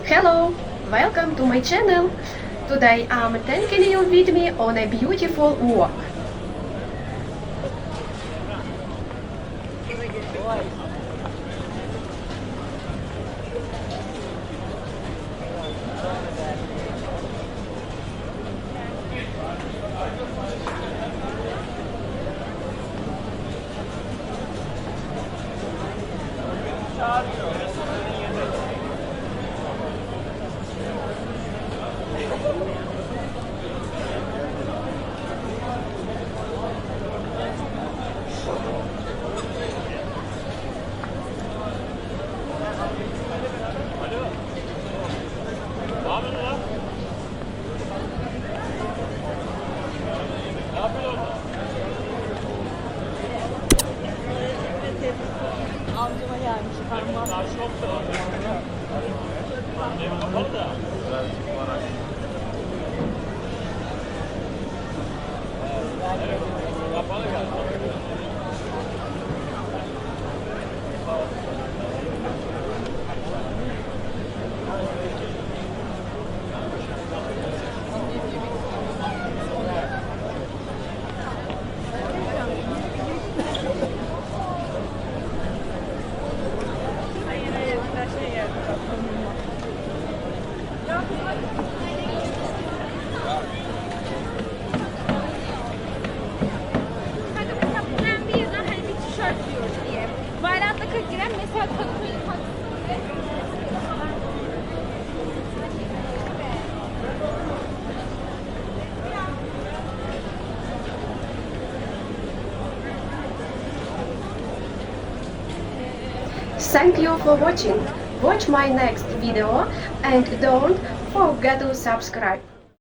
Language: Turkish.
Hello, welcome to my channel. Today I'm taking you with me on a beautiful walk. Amcama gelmiş parmağım. Bayrakta giren mesela Thank you for watching. Watch my next video and don't forget to subscribe.